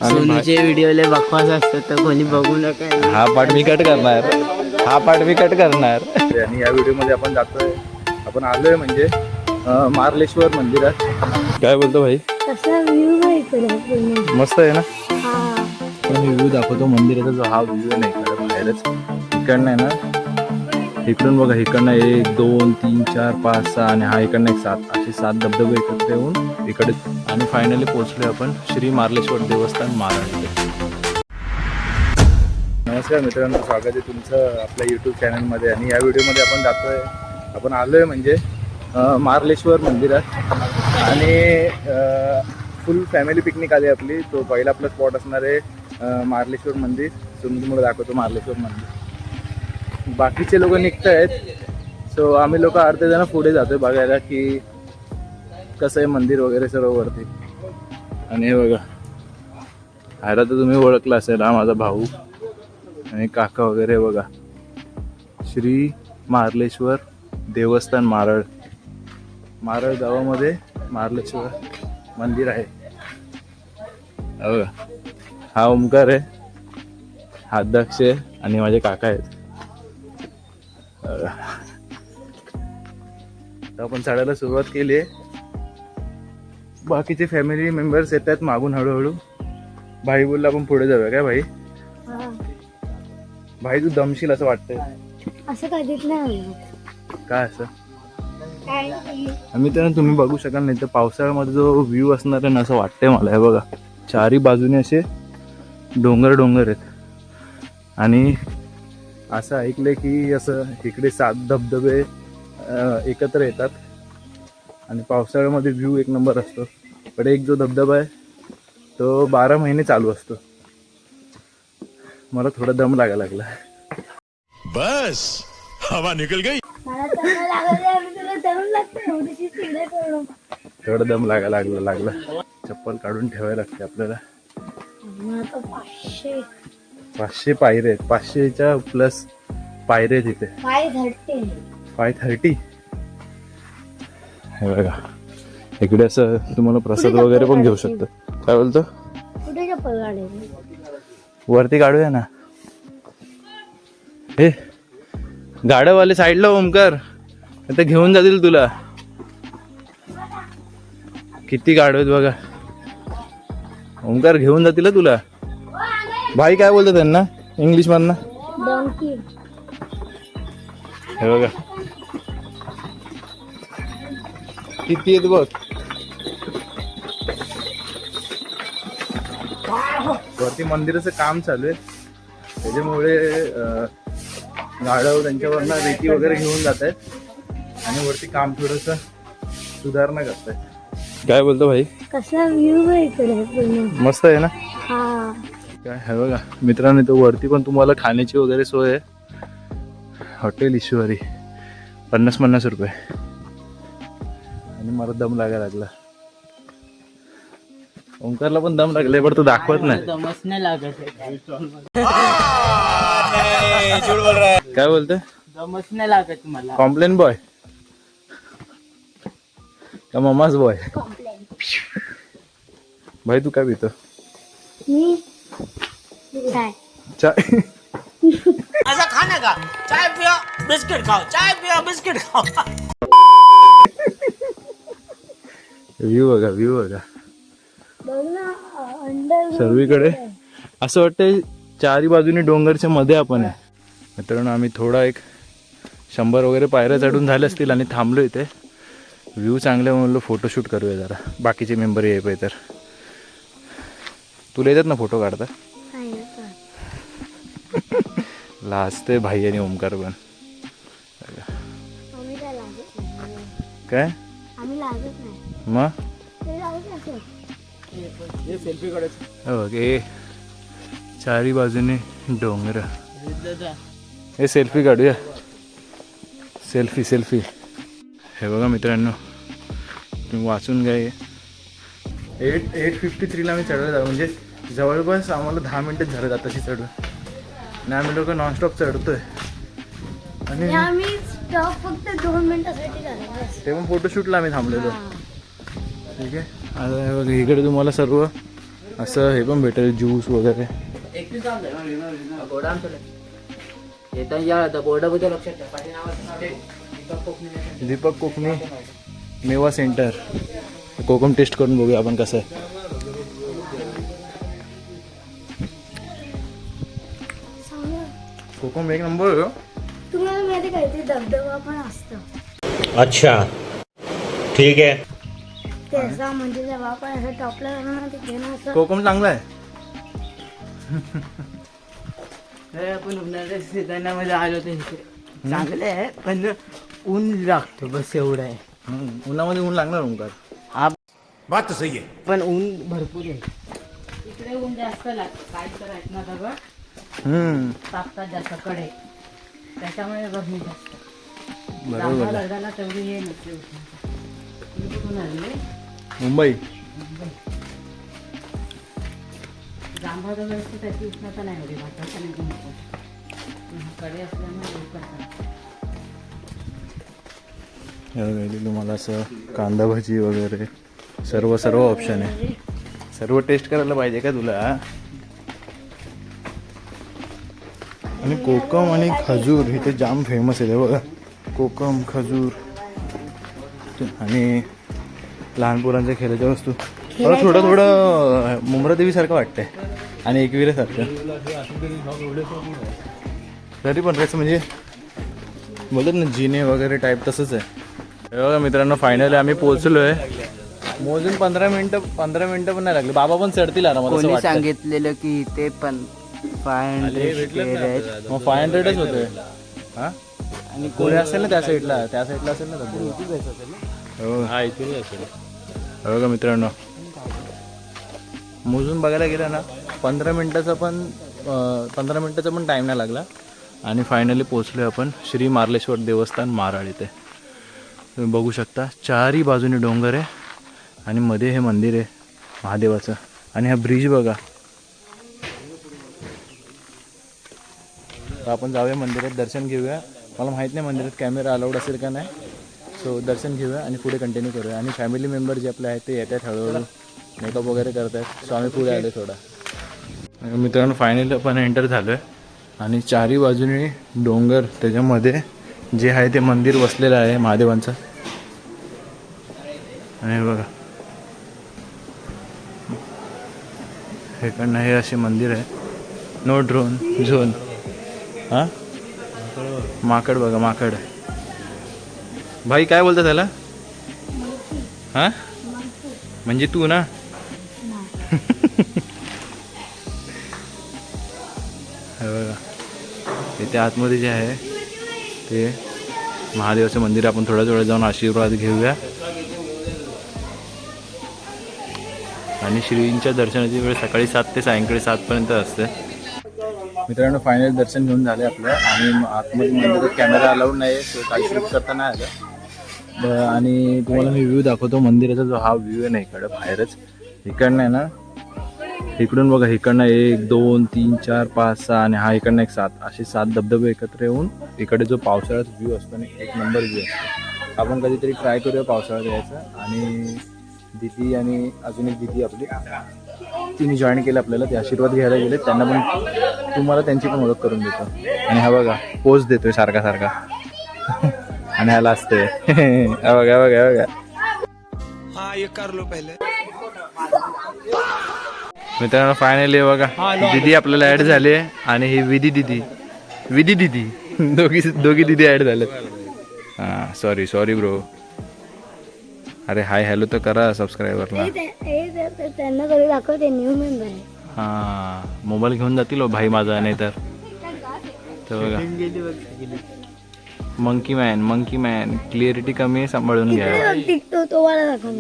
सोनूचे video लय बकवास असतात तर कोणी बघू नका. हा पार्ट मी कट करणार, हा पार्ट मी कट करणार. आणि या व्हिडिओमध्ये आपण जातोय, आपण आलोय म्हणजे मार्लेश्वर मंदिरात. काय बोलतो भाई? कसा व्ह्यू आहे इकडे, मस्त आहे ना. हा मी व्ह्यू दाखवतो मंदिराचा. जो हा व्ह्यू आहे ना इकडे बाहेरच, इकडनं आहे ना, इकडून बघा, इकडनं 1 2 3 4 5 6 आणि हा इकडनं 1 7, असे 7 धबधबे एकत्र येऊन इकडे. आणि फायनली पोहोचलोय आपण श्री मार्लेश्वर देवस्थान मारळ. नमस्कार मित्रांनो, स्वागत आहे तुमचं आपल्या यूट्यूब चॅनलमध्ये. आणि या व्हिडिओमध्ये आपण जातोय, आपण आलोय म्हणजे मार्लेश्वर मंदिरात. आणि फुल फॅमिली पिकनिक आली आपली. तो पहिला आपला स्पॉट असणार आहे मार्लेश्वर मंदिर. तुम्हाला दाखवतो मार्लेश्वर मंदिर. बाकीचे लोक निघत आहेत, सो आम्ही लोक अर्धे जण पुढे जातोय बघायला की कसं आहे मंदिर वगैरे सर्व वरती. आणि हे बघा, ह्याला तर तुम्ही ओळखला असेल, हा माझा भाऊ आणि काका वगैरे. बघा, श्री मार्लेश्वर देवस्थान मारळ. मारळ गावामध्ये मार्लेश्वर मंदिर आहे. बघा, हा ओमकार आहे, हा दक्ष आहे आणि माझे काका आहेत. तर आपण चढायला सुरुवात केली आहे. बाकीचे फॅमिली मेंबर्स येत आहेत मागून हळूहळू. भाई बोलला आपण पुढे जाऊया. काय भाई? भाई तू दमशील असं वाटतंय. असं कधीच नाही. काय असं मित्रांनो, तुम्ही बघू शकाल नाही तर पावसाळ्यामध्ये जो व्ह्यू असणार आहे ना, असं वाटतंय मला. हे बघा, चारी बाजूने असे डोंगर डोंगर आहेत. आणि असं ऐकलंय की असं इकडे 7 धबधबे एकत्र येतात आणि पावसाळ्यामध्ये व्ह्यू एक नंबर असतो. पण एक जो धबधबा आहे तो 12 महिने चालू असतो. मला थोडा दम लागायला लागला. बस हवा निकल गई. थोडा दम लागायला लागला. चप्पल काढून ठेवायला लागते आपल्याला. 500 पायरे आहेत. 500च्या प्लस पायरे आहेत इथे. 530. हे बघा, इकडे असं तुम्हाला प्रसाद वगैरे पण घेऊ शकतो. काय बोलतो? कुठे चप्पल काढायची? वरती काढूया ना. हे गाड्यावाले साईडला ओमकार, आता घेऊन जातील तुला. किती गाड्या आहेत बघा. ओमकार घेऊन जातील तुला. भाई काय बोलतो त्यांना इंग्लिश मधनं? डोंकी. हे बघा किती आहेत बघ. वरती मंदिराचं काम चालू आहे, त्याच्यामुळे गाड्या त्यांच्यावरनं रेती वगैरे घेऊन जात आहेत आणि वरती काम थोडंसं सुधारणा करत आहेत. काय बोलतो भाई? कसा व्ह्यू आहे इकडे, मस्त आहे ना. हा काय हे बघा मित्रांनो, तो वरती पण तुम्हाला खाण्याची वगैरे सोय आहे. हॉटेल ईश्वरी 50 रुपये. आणि मला दम लागायला लागला. ओंकारला पण दम लागले, पण तो दाखवत नाही. दमच नाही लागत. काय बोलतोय? दमच नाही लागत मला. कॉम्प्लेन बॉय का मम्माच बॉय? भाई तू काय पितो? मी काय चाय. ऐसा खाने का, चाय पियो बिस्किट खाओ, चाय पियो बिस्किट खाओ. व्ह्यू बघा, व्ह्यू बघा. बघ ना, अंडर सर्वीकडे असं वाटतंय चारी बाजूनी डोंगरच्या मध्ये आपण आहे. मित्रांनो, आम्ही थोडा 100 वगैरे पायऱ्या चढून झाल्या असतील आणि थांबलो इथे. व्ह्यू चांगले म्हणलं फोटोशूट करूया जरा. बाकीचे मेंबर ये पाहिजे तर. तुला येतात ना फोटो काढता? लाजते भाई आणि ओमकार पण. काय आम्ही लागत नाही. मग ते लागत असेल. सेल्फी काढायचं. ओके, चारी बाजूने डोंगर. हे सेल्फी काढूया. सेल्फी. हे बघा मित्रांनो, तुम्ही वाचून घ्या. 8:53ला आम्ही चढवलं जाऊ, म्हणजे जवळपास आम्हाला 10 मिनिटच झालं आताशी चढून. आणि आम्ही लोक नॉनस्टॉप चढतोय. आणि आम्ही स्टॉप फक्त 2 मिनिटासाठी झाला. ते पण फोटोशूटला आम्ही थांबलेलो. ठीक आहे. आता हे बघा, इकडे तुम्हाला सर्व असं हे पण भेटेल ज्यूस वगैरे. दीपक कोकणी मेवा सेंटर. कोकम टेस्ट करून बघूया आपण कसं आहे. कोकम एक नंबर आहे. तुम्हाला माहिती काय ते धबधबा पण असतं अच्छा ठीक आहे. ते असं म्हणजे जेव्हा आपण असं टॉपला जाणार ना तिथे ना असं कोकम चांगला आहे. आपण उन्हाळ्याच्या सीझनामध्ये आलो ते चांगलं आहे पण ऊन लागतो बस एवढं आहे. उन्हामध्ये ऊन लागणार ओंकार. बात तो सही है. पण ऊन भरपूर आहे इकडे. ऊन जास्त लागतं काय तर आहेत ना सगळं तापतात जास्त कडे त्याच्यामुळे गरमी जास्त. बरोबर. लग्नाला तेवढी हे नसते उष्णता. तुम्ही कुठून आले? मुंबई. जांभळा व्यवस्थित त्याची उष्णता नाही एवढी वाटत नाही नको. कडे असल्यामुळे करतात. इथे तुम्हाला असं कांदा भजी वगैरे सर्व ऑप्शन आहे. सर्व टेस्ट करायला पाहिजे का तुला. आणि कोकम आणि खजूर इथे जाम फेमस आहे बघा. कोकम खजूर आणि लहान पोरांच्या खेळाच्या वस्तू. थोडं मुंब्रादेवीसारखं वाटतंय आणि एकविरेसारखं. तरी पण कसं म्हणजे बोलतात ना जिने वगैरे टाईप तसंच आहे. हे बघा मित्रांनो फायनली आम्ही पोहोचलो आहे. मोजून 15 मिनटं पण नाही लागले. बाबा पण चढतील आरामात असं कोणी वाटतंय. सांगितलेलं की ते पण 500 मग 500च होते. हां आणि कोणी असेल ना त्या साईडला असेल ना हो बघा मित्रांनो मोजून बघायला गेलं ना 15 मिनटाचा पण टाईम नाही लागला. आणि फायनली पोचलो आपण श्री मार्लेश्वर देवस्थान माराड इथे. तुम्ही बघू शकता चारही बाजूने डोंगर आहे आणि मध्ये हे मंदिर आहे महादेवाचं. आणि हा ब्रिज बघा. तर आपण जाऊया मंदिरात दर्शन घेऊया. मला माहीत नाही मंदिरात कॅमेरा अलाउड असेल का नाही. सो दर्शन घेऊया आणि पुढे कंटिन्यू करूया. आणि फॅमिली मेंबर जे आपले आहेत ते येतात हळूहळू मेकअप वगैरे करत आहेत. सो आम्ही पुढे आलो थोडा. मित्रांनो फायनली आपण एंटर झालो आहे आणि चारही बाजूने डोंगर त्याच्यामध्ये जे आहे ते मंदिर वसलेलं आहे महादेवांचं. आणि बघा हेकडनं हे असे मंदिर आहे. No drone zone. हां माकड बघा माकड. भाई काय बोलता त्याला. हां म्हणजे तू ना. हे बघा इथे आतमध्ये जे आहे ते महादेवाचं मंदिर. आपण थोड्या जाऊन आशीर्वाद घेऊया. आणि श्रींच्या दर्शनाची वेळ सकाळी 7 ते सायंकाळी 7 पर्यंत असते. मित्रांनो फायनल दर्शन घेऊन झाले आपलं. आणि आतमध्ये मंदिरात कॅमेरा अलाउड नाही आहे सो काही शूट करता नाही आलं. आणि तुम्हाला मी व्ह्यू दाखवतो मंदिराचा. जो हा व्ह्यू आहे ना इकडं बाहेरच इकडनं आहे ना. इकडून बघा इकडनं 1 2 3 4 5 6 आणि हा इकडनं एक 7 असे 7 धबधबे एकत्र येऊन इकडे जो पावसाळ्याचा व्ह्यू असतो आणि एक नंबर व्ह्यू असतो. आपण कधीतरी ट्राय करूया पावसाळ्यात यायचं. आणि दीदी आणि अजून एक दीदी आपली तिने जॉईन केलं आपल्याला. ते आशीर्वाद घ्यायला गेले. त्यांना पण तुम्हाला त्यांची पण ओळख करून देतो. आणि हा बघा पोज देतोय सारखा आणि ह्याला असते बघा. हाँ ये कर लो पहले. मित्रांनो फायनली बघा दीदी आपल्याला ऍड झाली आहे. आणि ही विधी दीदी दोघी दीदी ऍड झाले. हां सॉरी ब्रो. अरे हाय हॅलो तर करा सबस्क्रायबरला. त्यांना कधी दाखवते न्यू मेंबर आहे. हां मोबाईल घेऊन जातील भाई माझा नाही तर. बघा मंकी मॅन क्लिअरिटी कमी आहे सांभाळून घ्या. टिकतो तो वाला दाखव.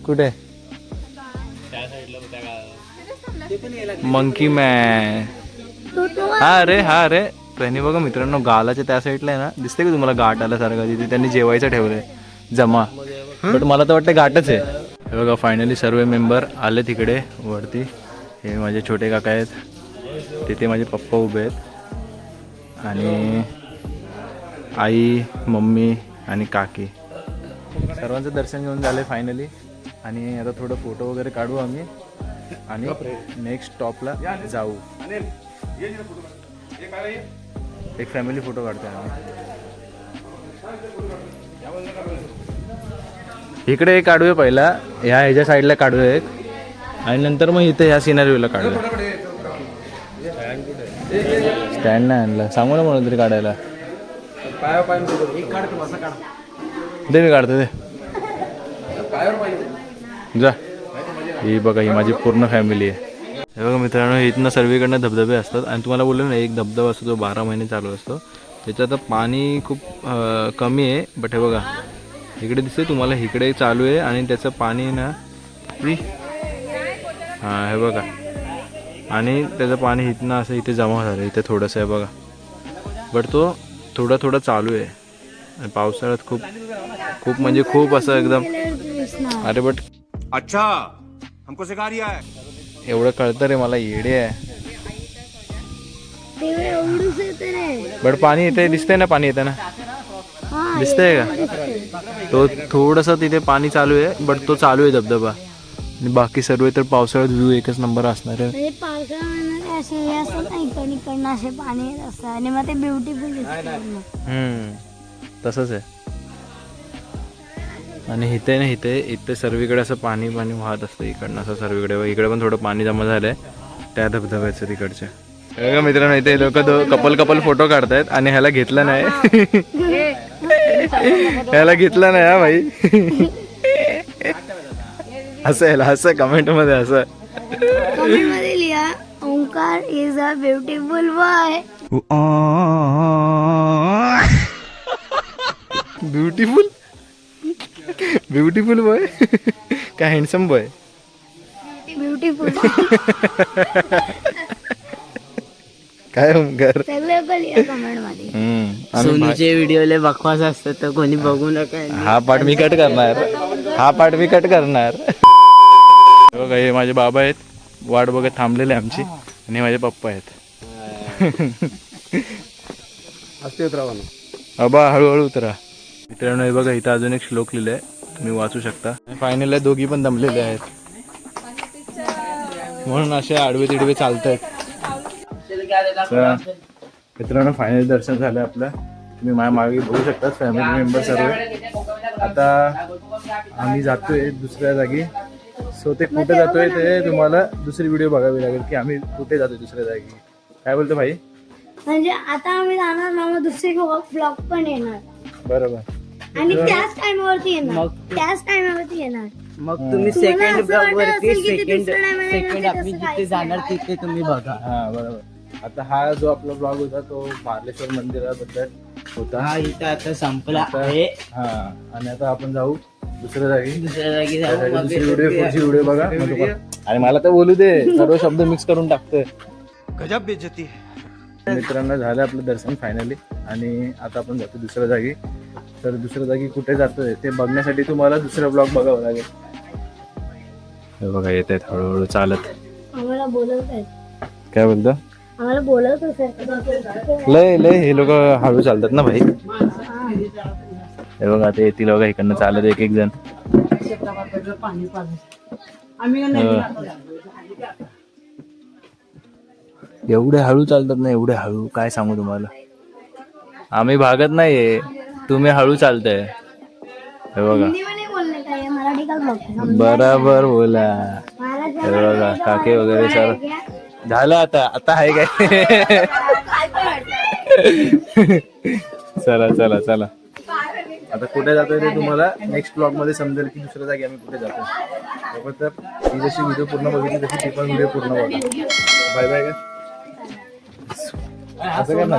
कुठे मंकी मॅन. हा रे त्यांनी बघा मित्रांनो गालाच्या त्या साईडला आहे ना दिसते की तुम्हाला गाठ आल्यासारखं. तिथे त्यांनी जेवायचं ठेवलंय जमा. बट मला तर वाटतं गाठच आहे. हे बघा फायनली सर्व मेंबर आले तिकडे वरती. हे माझे छोटे काका आहेत. तिथे माझे पप्पा उभे आहेत आणि आई मम्मी आणि काकी. सर्वांचं दर्शन घेऊन झालं फायनली. आणि आता थोडं फोटो वगैरे काढू आम्ही आणि नेक्स्ट स्टॉपला जाऊ. एक फॅमिली फोटो काढतोय आम्ही. इकडे एक काढूया पहिला, ह्याच्या साईडला काढूया एक, आणि नंतर मग इथे ह्या सिनारीला काढूया. स्टँड नाही आणला, सांगू ना म्हणून तरी काढायला. दे मी काढतो, दे जा. ही बघा, ही माझी पूर्ण फॅमिली आहे. हे बघा मित्रांनो, इथनं सर्वीकडनं धबधबे असतात आणि तुम्हाला बोललो ना एक धबधबा असतो जो 12 महिने चालू असतो. त्याच्यात पाणी खूप कमी आहे, बट हे बघा इकडे दिसते तुम्हाला, इकडे चालू आहे आणि त्याचं पाणी ना हां हे बघा, आणि त्याचं पाणी इथनं असं इथे जमा झालं इथे थोडंसं आहे बघा, बट तो थोडा थोडा चालू आहे. आणि पावसाळ्यात खूप खूप म्हणजे खूप असं एकदम, अरे बट अच्छा हमको सिखा रिया है. एवढं कळतं रे मला, येडे आहे. बट पाणी येते, दिसतंय ना पाणी येतं ना, दिसतंय का? तो थोडंसं तिथे पाणी चालू आहे, बट तो चालू आहे धबधबा. आणि बाकी सर्व तर पावसाळ्यात व्ह्यू एकच नंबर असणार आहे. म्हणजे पावसाळ्यामध्ये असे हे असतात ना, इकडनं असे पाणी येत असतं आणि मग ते ब्युटिफुल दिसतं. तसंच आहे. आणि इथे ना इथे सर्वीकडे असं पाणी वाहत असतं इकडनं असं सर्वीकडे. इकडे पण थोडं पाणी जमा झालंय त्या धबधब्याचं तिकडच्या. बघा मित्रांनो, इथे लोक कपल फोटो काढतायत आणि ह्याला घेतलं नाही. ह्याला घेतलं नाही हा भाई. हसायला हसा कमेंट मध्ये हसा. कमेंट मध्ये लिहा, Omkar is a beautiful boy. Beautiful boy काय हँडसम बॉय. ब्युटिफुल काय ओंकार. सगळे लोक लिहा कमेंट मध्ये. सोनूचे व्हिडिओ लय बकवास असतात तर कोणी बघू नका. हा पार्ट मी कट करणार. बघा हे माझे बाबा आहेत, वाट बघत थांबलेले आमची, आणि माझे पप्पा आहेत. बाबा हळूहळू उतरा. मित्रांनो हे बघा, इथं अजून एक श्लोक लिहिलाय, तुम्ही वाचू शकता. फायनल दोघी पण दमलेले आहेत म्हणून असे आडवे तिडवे चालत आहेत. मित्रांनो फायनल दर्शन झालं आपलं. तुम्ही माझ्या मागे बघू शकता फॅमिली मेंबर सर्व. आता आम्ही जातोय दुसऱ्या जागी. सो ते कुठे जातोय ते तुम्हाला दुसरी व्हिडिओ बघावी लागेल की आम्ही कुठे जातोय दुसऱ्या जागी. काय बोलतो भाई? म्हणजे आता आम्ही जाणार ना, मग दुसरी ब्लॉग पण येणार. बरोबर. आणि त्याच टाइमवरती येणार. मग तुम्ही सेकंड ब्लॉग वरती सेकंड आम्ही जिथे जाणार तिथे तुम्ही बघा. हा बरोबर. आता हा जो आपला ब्लॉग होता तो मार्लेश्वर मंदिराबद्दल होता. हा इथं आता संपला आहे. हा, आणि आता आपण जाऊ दुसऱ्या जागी. दुसऱ्या जागी जाऊ. त्यासाठी मग दुसरी पुढची व्हिडिओ बघा. मग तुम्हाला, आणि मला तर बोलू दे, सर्व शब्द मिक्स करून टाकतोय. गजब बेइज्जती है. मित्रांनो झालं आपलं दर्शन फायनली, आणि आता आपण जातो दुसऱ्या जागी. तर दुसऱ्या जागी कुठे जातोय ते बघण्यासाठी तुम्हाला दुसरा ब्लॉग बघावा लागेल. हे बघा येत आहेत हळूहळू चालत. आम्हाला बोलवत आहेत. काय बोलतो? आम्हाला बोलवत सर. लय हे लोक हळू चालतात ना भाई. हे बघा ते येतील बघा इकडनं चालत एक एक जण. एवढे हळू चालतात ना, एवढे हळू काय सांगू तुम्हाला. आम्ही भागत नाहीये, तुम्ही हळू चालताय. हे बघा मराठी का ब्लॉग बराबर बोला. हे बघा काके वगैरे सर झालं. आता आहे काय. चला आता कुठे जातोय ते तुम्हाला नेक्स्ट ब्लॉग मध्ये समजेल की दुसऱ्या जागी आम्ही कुठे जातोय. तर ही जशी व्हिडिओ पूर्ण बघितली तशी ती पण व्हिडिओ पूर्ण बघा. बाय बाय का असं काय ना.